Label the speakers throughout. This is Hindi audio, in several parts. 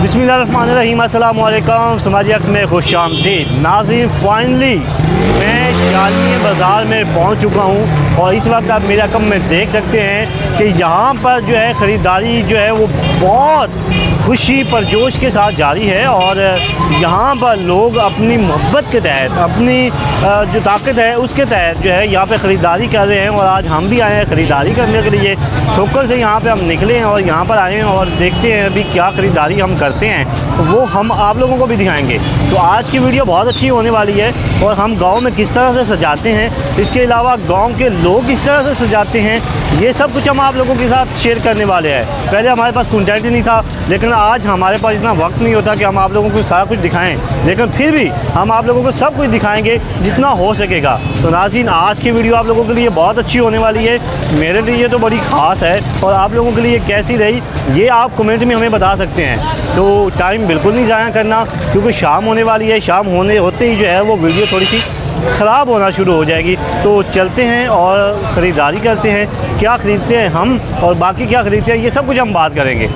Speaker 1: बिस्मिल्लाहिर्रहमानिर्रहीम, अस्सलाम वालेकुम। समाजी अक्स में खुशामदीद। नाज़रीन, फाइनली मैं शालमी बाज़ार में पहुंच चुका हूं और इस वक्त आप मेरे रकम में देख सकते हैं कि यहाँ पर जो है ख़रीदारी जो है वो बहुत खुशी परजोश के साथ जारी है। और यहाँ पर लोग अपनी मोहब्बत के तहत, अपनी जो ताकत है उसके तहत जो है यहाँ पे ख़रीदारी कर रहे हैं। और आज हम भी आए हैं ख़रीदारी करने के लिए। ठोकर से यहाँ पे हम निकले हैं और यहाँ पर आए हैं और देखते हैं अभी क्या ख़रीदारी हम करते हैं, तो वो हम आप लोगों को भी दिखाएंगे। तो आज की वीडियो बहुत अच्छी होने वाली है और हम गाँव में किस तरह से सजाते हैं, इसके अलावा गाँव के लोग किस तरह से सजाते हैं, ये सब कुछ हम आप लोगों के साथ शेयर करने वाले हैं। पहले हमारे पास कंटेंट ही नहीं था, लेकिन आज हमारे पास इतना वक्त नहीं होता कि हम आप लोगों को सारा कुछ दिखाएं, लेकिन फिर भी हम आप लोगों को सब कुछ दिखाएंगे जितना हो सकेगा। तो नाज़रीन, आज की वीडियो आप लोगों के लिए बहुत अच्छी होने वाली है। मेरे लिए तो बड़ी ख़ास है और आप लोगों के लिए कैसी रही ये आप कमेंट में हमें बता सकते हैं। तो टाइम बिल्कुल नहीं ज़ाया करना, क्योंकि शाम होने वाली है। शाम होते ही जो है वो वीडियो थोड़ी सी ख़राब होना शुरू हो जाएगी। तो चलते हैं और ख़रीदारी करते हैं। क्या ख़रीदते हैं हम और बाकी क्या ख़रीदते हैं, ये सब कुछ हम बात करेंगे।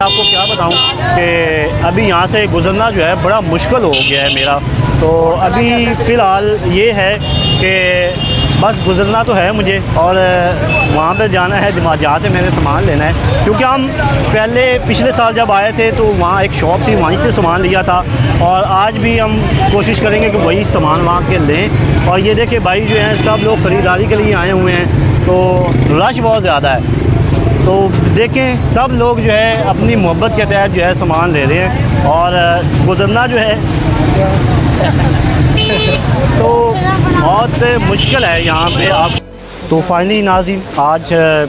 Speaker 1: आपको क्या बताऊं कि अभी यहाँ से गुज़रना जो है बड़ा मुश्किल हो गया है मेरा। तो अभी फ़िलहाल ये है कि बस गुज़रना तो है मुझे और वहाँ पे जाना है जहाँ से मैंने सामान लेना है। क्योंकि हम पहले पिछले साल जब आए थे तो वहाँ एक शॉप थी, वहीं से सामान लिया था और आज भी हम कोशिश करेंगे कि वही सामान वहाँ के लें। और ये देखिए भाई जो हैं सब लोग ख़रीदारी के लिए आए हुए हैं, तो रश बहुत ज़्यादा है। तो देखें सब लोग जो है अपनी मोहब्बत के तहत जो है सामान ले रहे हैं और गुज़रना जो है तो बहुत मुश्किल है यहाँ पे आप। तो फाइनली नाज़रीन, आज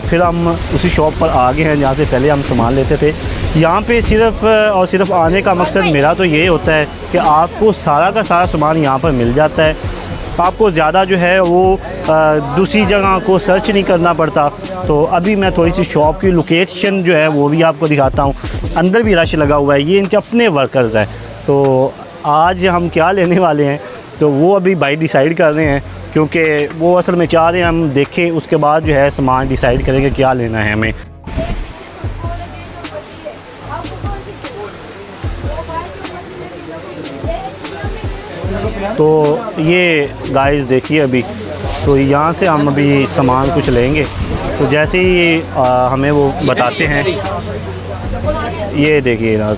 Speaker 1: फिर हम उसी शॉप पर आ गए हैं जहाँ से पहले हम सामान लेते थे। यहाँ पे सिर्फ़ और सिर्फ आने का मकसद मेरा तो ये होता है कि आपको सारा का सारा सामान यहाँ पर मिल जाता है। आपको ज़्यादा जो है वो दूसरी जगह को सर्च नहीं करना पड़ता। तो अभी मैं थोड़ी सी शॉप की लोकेशन जो है वो भी आपको दिखाता हूँ। अंदर भी रश लगा हुआ है, ये इनके अपने वर्कर्स हैं। तो आज हम क्या लेने वाले हैं तो वो अभी भाई डिसाइड कर रहे हैं, क्योंकि वो असल में चाह रहे हैं हम देखें, उसके बाद जो है सामान डिसाइड करेंगे क्या लेना है हमें। तो ये गाइस देखिए अभी तो यहाँ से हम अभी सामान कुछ लेंगे। तो जैसे ही हमें वो बताते हैं, ये देखिए ना,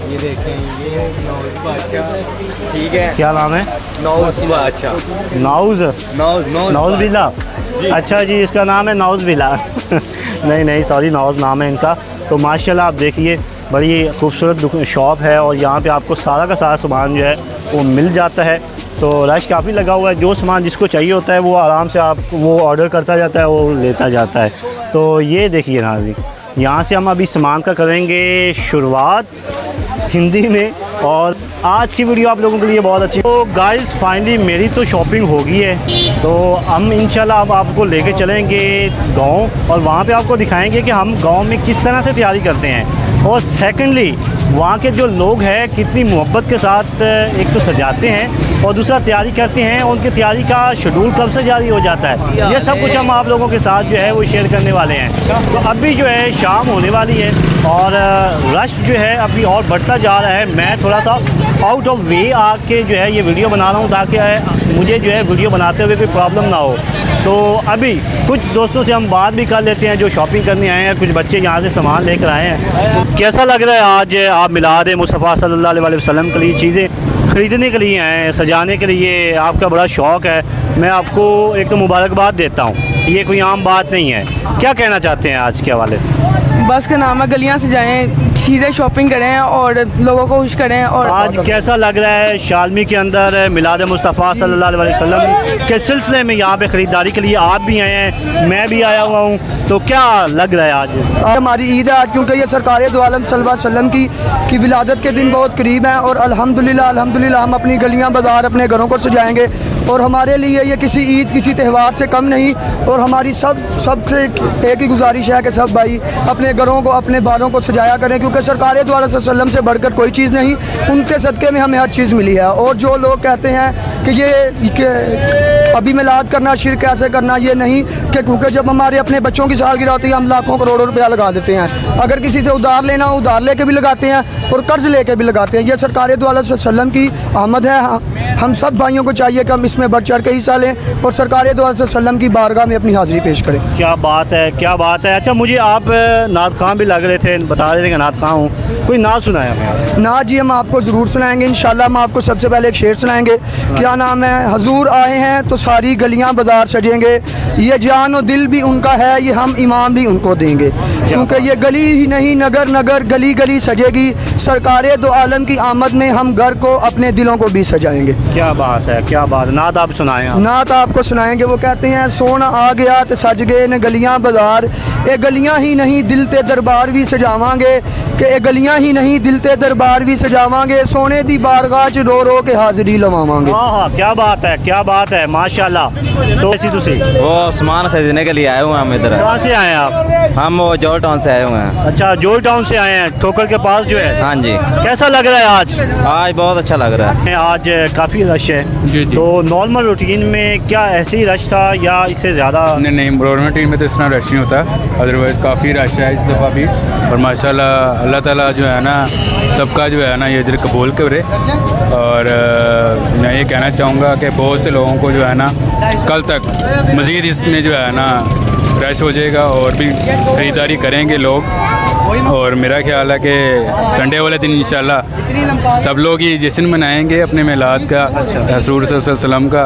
Speaker 2: ये देखें, ये नौज़ बादशाह, ठीक है, क्या नाम है? नौज़ बादशाह। नौज़ बिला।
Speaker 1: अच्छा जी, इसका नाम है नौज़ बिला नहीं सॉरी, नौज़ नाम है इनका। तो माशाल्लाह आप देखिए बड़ी खूबसूरत शॉप है और यहाँ पे आपको सारा का सारा सामान जो है वो मिल जाता है। तो रश काफ़ी लगा हुआ है, जो सामान जिसको चाहिए होता है वो आराम से आप वो ऑर्डर करता जाता है, वो लेता जाता है। तो ये देखिए नाज़रीन, यहाँ से हम अभी सामान का करेंगे शुरुआत हिंदी में। और आज की वीडियो आप लोगों के लिए बहुत अच्छी। तो गाइस फाइनली मेरी तो शॉपिंग हो गई है, तो हम इंशाल्लाह अब आपको लेके चलेंगे गांव और वहाँ पे आपको दिखाएंगे कि हम गांव में किस तरह से तैयारी करते हैं। और सेकंडली वहाँ के जो लोग हैं कितनी मोहब्बत के साथ एक तो सजाते हैं और दूसरा तैयारी करते हैं। उनकी तैयारी का शेड्यूल कब से जारी हो जाता है, ये सब कुछ हम आप लोगों के साथ जो है वो शेयर करने वाले हैं। तो अभी जो है शाम होने वाली है और रश जो है अभी और बढ़ता जा रहा है। मैं थोड़ा सा आउट ऑफ वे आके जो है ये वीडियो बना रहा हूँ ताकि मुझे जो है वीडियो बनाते हुए कोई प्रॉब्लम ना हो। तो अभी कुछ दोस्तों से हम बात भी कर लेते हैं जो शॉपिंग करने आए हैं। कुछ बच्चे यहाँ से सामान लेकर आए हैं। तो कैसा लग रहा है आज आप मिलाद मुस्तफ़ा सल्लल्लाहु अलैहि वसल्लम के लिए चीज़ें ख़रीदने के लिए आए हैं, सजाने के लिए? आपका बड़ा शौक़ है, मैं आपको एक तो मुबारकबाद देता हूँ, ये कोई आम बात नहीं है। क्या कहना चाहते हैं आज के हवाले से?
Speaker 3: बस का नाम है, गलियाँ सजाएं, चीज़ें शॉपिंग करें और लोगों को खुश करें। और
Speaker 1: आज कैसा लग रहा है शालमी के अंदर मिलाद मुस्तफ़ा सल्लल्लाहु अलैहि वसल्लम के सिलसिले में यहाँ पे ख़रीदारी के लिए आप भी आए हैं, मैं भी आया हुआ हूँ, तो क्या लग रहा है आज?
Speaker 4: हमारी ईद है आज, क्योंकि ये सरकार दो आलम सल्लल्लाहु अलैहि वसल्लम की विलादत के दिन बहुत करीब हैं और अल्हम्दुलिल्लाह हम अपनी गलियाँ बाज़ार अपने घरों को सजाएँगे और हमारे लिए ये किसी ईद किसी त्यौहार से कम नहीं। और हमारी सबसे एक ही गुजारिश है कि सब भाई अपने घरों को अपने बालों को सजाया करें, क्योंकि सरकार दो अलैहि वसल्लम से बढ़कर कोई चीज़ नहीं, उनके सदक़े में हमें हर चीज़ मिली है। और जो लोग कहते हैं कि अभी मिलाद करना शिर्क कैसे करना, ये नहीं कि क्योंकि जब हमारे अपने बच्चों की सालगिरह होती है हम लाखों करोड़ों रुपया लगा देते हैं। अगर किसी से उधार लेना हो उधार लेके भी लगाते हैं और कर्ज लेके भी लगाते हैं। ये सरकार दो अलैहि वसल्लम की आमद है। हम सब भाइयों को चाहिए कि हम इसमें बढ़ चढ़ के हिस्सा लें और सरकार दो अलैहि वसल्लम की बारगाह में अपनी हाज़िरी पेश करें।
Speaker 1: क्या बात है, क्या बात है। अच्छा, मुझे आप नात खां भी लग रहे थे, बता रहे थे कि नात खां हूँ, कोई नात सुनाया हमें?
Speaker 4: ना जी, हम आपको ज़रूर सुनाएंगे इंशाल्लाह। हम आपको सबसे पहले एक शेर सुनाएंगे। क्या नाम है? हजूर आए हैं तो सारी गलियां बाजार सजेंगे, ये जान और दिल भी उनका है, ये हम इमाम भी उनको देंगे। क्योंकि ये गली ही नहीं नगर नगर गली गली सजेगी, सरकार दो आलम की आमद में हम घर को अपने दिलों को भी सजाएंगे।
Speaker 1: क्या बात है, क्या बात। नात आप सुनाएं।
Speaker 4: नात आपको सुनाएंगे। वो कहते हैं सोना आ गया तो सज गए न गलियां बाजार, ये गलियां ही नहीं दिल ते दरबार भी सजावांगे, कि ये गलियां ही नहीं दिल ते दरबार भी सजावांगे, सोने दी बारगाह च रो रो के हाजिरी लवावांगे।
Speaker 1: हाँ, क्या बात है, क्या बात है, माशाल्लाह। तो ऐसी तुसी
Speaker 2: वो सामान खरीदने के लिए आए हुए हैं हम इधर।
Speaker 1: कहाँ से आए हैं आप?
Speaker 2: हम वो जॉल टाउन से आए हुए हैं।
Speaker 1: अच्छा, जोल टाउन से आए हैं, ठोकर के पास जो है।
Speaker 2: हाँ जी।
Speaker 1: कैसा लग रहा है आज?
Speaker 2: आज बहुत अच्छा लग रहा है।
Speaker 1: आज काफ़ी रश है
Speaker 5: जी जी।
Speaker 1: तो नॉर्मल रूटीन में क्या ऐसे ही रश था या इससे ज़्यादा?
Speaker 5: नहीं, नॉर्मल रूटीन में तो इतना रश नहीं होता, अदरवाइज़ काफ़ी रश है इस दफ़ा भी। और माशाल्लाह अल्लाह ताला जो है ना सबका जो है ना ये इधर कबूल करे। और मैं ये कहना चाहूँगा कि बहुत से लोगों को जो है ना कल तक मज़ीद इसमें जो है ना रश हो जाएगा और भी ख़रीदारी करेंगे लोग। और मेरा ख्याल है कि संडे वाले दिन इंशाल्लाह सब लोग ही जश्न मनाएंगे अपने मिलाद का, रसूल सल्लल्लाहु अलैहि वसल्लम का,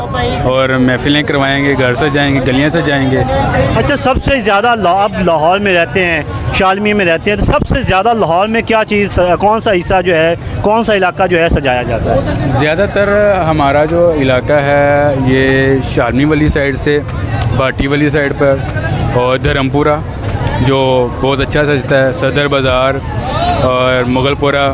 Speaker 5: और महफिलें करवाएंगे, घर से जाएंगे, गलियाँ से जाएंगे।
Speaker 1: अच्छा, सबसे ज़्यादा आप लाहौर में रहते हैं, शालमी में रहते हैं, तो सबसे ज़्यादा लाहौर में क्या चीज़, कौन सा हिस्सा जो है, कौन सा इलाका जो है सजाया जाता है?
Speaker 5: ज़्यादातर हमारा जो इलाका है ये शालमी वाली साइड से, भाटी वाली साइड पर, और धर्मपुरा जो बहुत अच्छा सजता है, सदर बाज़ार और मुगलपुरा,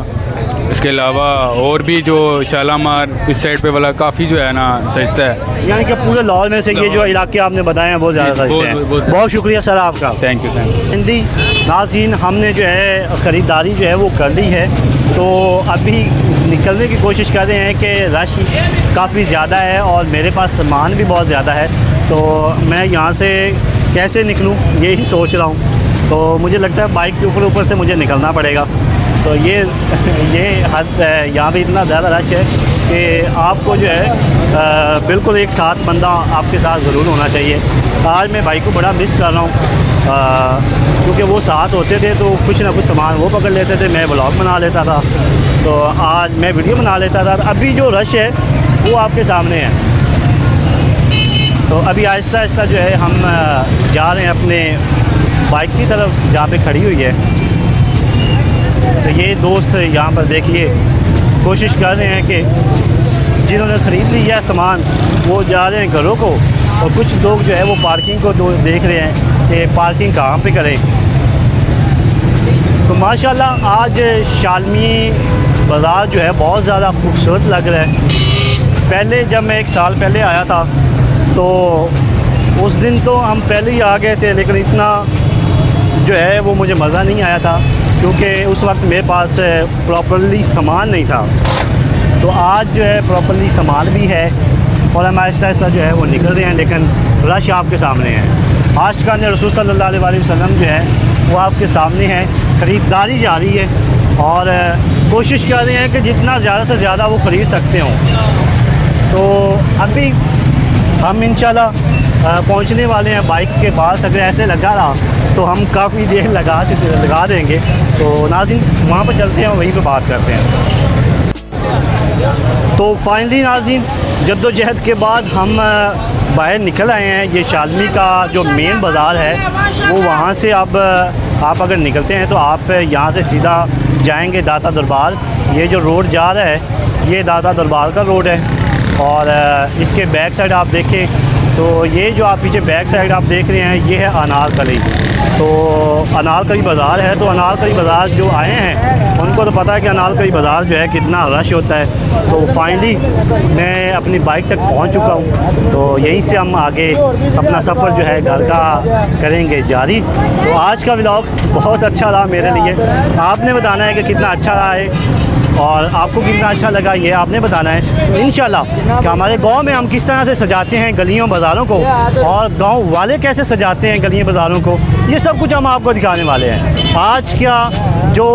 Speaker 5: इसके अलावा और भी जो शालामार इस साइड पे वाला काफ़ी जो है ना सजता है।
Speaker 1: यानी कि पूरे लाहौर में से ये जो इलाके आपने बताए हैं बहुत ज़्यादा सजते हैं। बहुत शुक्रिया सर आपका।
Speaker 5: Thank you.
Speaker 1: हिंदी नाज़रीन, हमने जो है ख़रीदारी जो है वो कर ली है, तो अभी निकलने की कोशिश कर रहे हैं कि रश काफ़ी ज़्यादा है और मेरे पास सामान भी बहुत ज़्यादा है, तो मैं यहाँ से कैसे निकलूँ यही सोच रहा हूँ। तो मुझे लगता है बाइक के ऊपर से मुझे निकलना पड़ेगा। तो ये हद यहाँ पे इतना ज़्यादा रश है कि आपको जो है बिल्कुल एक साथ बंदा आपके साथ ज़रूर होना चाहिए। आज मैं भाई को बड़ा मिस कर रहा हूँ क्योंकि वो साथ होते थे तो कुछ ना कुछ सामान वो पकड़ लेते थे, मैं ब्लॉग बना लेता था, तो आज मैं वीडियो बना लेता था। अभी जो रश है वो आपके सामने है। तो अभी आहिस्ता आहिस्ता जो है हम जा रहे हैं अपने बाइक की तरफ जहाँ पे खड़ी हुई है। तो ये दोस्त यहाँ पर देखिए कोशिश कर रहे हैं कि जिन्होंने ख़रीद लिया है सामान वो जा रहे हैं घरों को, और कुछ लोग जो है वो पार्किंग को देख रहे हैं कि पार्किंग कहाँ पे करें। तो माशाल्लाह आज शालमी बाज़ार जो है बहुत ज़्यादा खूबसूरत लग रहा है। पहले जब मैं 1 साल पहले आया था तो उस दिन तो हम पहले ही आ गए थे, लेकिन इतना जो है वो मुझे मज़ा नहीं आया था क्योंकि उस वक्त मेरे पास प्रॉपर्ली सामान नहीं था। तो आज जो है प्रॉपर्ली सामान भी है और हम आहिस्ता आहिस्ता जो है वो निकल रहे हैं, लेकिन रश आपके सामने है। आशिकान रसूल सल्लल्लाहु अलैहि वसल्लम जो है वो आपके सामने है। ख़रीदारी जारी है और कोशिश कर रहे हैं कि जितना ज़्यादा से ज़्यादा वो ख़रीद सकते हों। तो अभी हम इंशाल्लाह पहुंचने वाले हैं बाइक के पास। अगर ऐसे लगा रहा तो हम काफ़ी देर लगा देंगे। तो नाज़रीन वहाँ पर चलते हैं और वहीं पे बात करते हैं। तो फाइनली नाज़रीन जद्दोजहद के बाद हम बाहर निकल आए हैं। ये शालमी का जो मेन बाज़ार है वो वहाँ से अब आप अगर निकलते हैं तो आप यहाँ से सीधा जाएंगे दाता दरबार। ये जो रोड जा रहा है ये दाता दरबार का रोड है और इसके बैक साइड आप देखें तो ये जो आप पीछे बैक साइड आप देख रहे हैं ये है अनारकली। तो अनारकली बाज़ार है, तो अनारकली बाज़ार जो आए हैं उनको तो पता है कि अनारकली बाज़ार जो है कितना रश होता है। तो फाइनली मैं अपनी बाइक तक पहुंच चुका हूं, तो यहीं से हम आगे अपना सफ़र जो है घर का करेंगे जारी। तो आज का व्लॉग बहुत अच्छा रहा मेरे लिए, आपने बताना है कि कितना अच्छा रहा है और आपको कितना अच्छा लगा ये आपने बताना है। तो इंशाल्लाह कि हमारे गांव में हम किस तरह से सजाते हैं गलियों बाज़ारों को और गांव वाले कैसे सजाते हैं गलियों बाज़ारों को, ये सब कुछ हम आपको दिखाने वाले हैं। आज क्या जो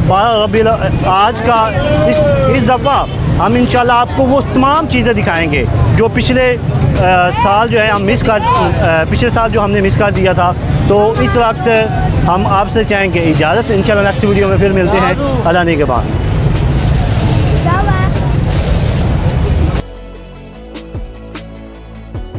Speaker 1: 12 रबीउल आज का इस दफ़ा हम इंशाल्लाह आपको वो तमाम चीज़ें दिखाएंगे जो पिछले साल जो है हम पिछले साल जो हमने मिस कर दिया था। तो इस वक्त हम आपसे चाहेंगे इजाज़त, इंशाल्लाह नेक्स्ट वीडियो में फिर मिलते हैं अल्लाह ने के बाद।